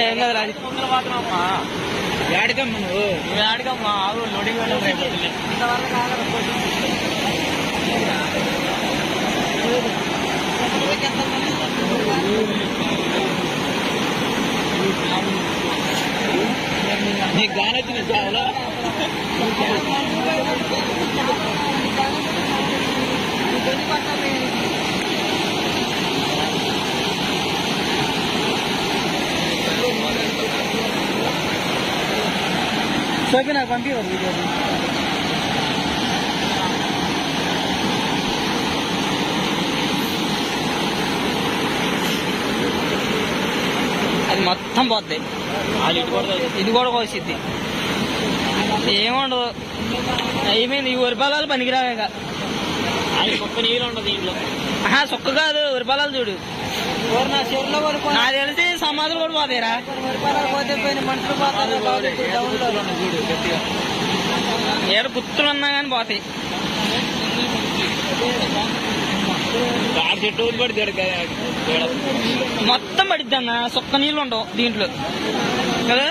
ఏం లేదు రాజు మాత్రమమ్మా ఏడికమ్మా నువ్వు ఏడికమ్మా ఆవు లోడింగ్ నీకు గానొచ్చింది చావులో సోకి నాకు పంపించారు వీడియో అది మొత్తం పోద్ది ఇది కూడా కోసిద్ది ఏముండదు అయిపోయింది ఈ ఉరిపాలాలు పనికిరాక సుక్క నీళ్ళు ఉండదు దీంట్లో సుక్క కాదు ఉరిపాలాలు చూడు నాకు తెలిసి సమాధులు కూడా పోతాయిరా ఏడు గుర్తులు ఉన్నా కానీ పోతాయి మొత్తం పడిద్ది అన్న సుక్క నీళ్ళు ఉండవు దీంట్లో కదా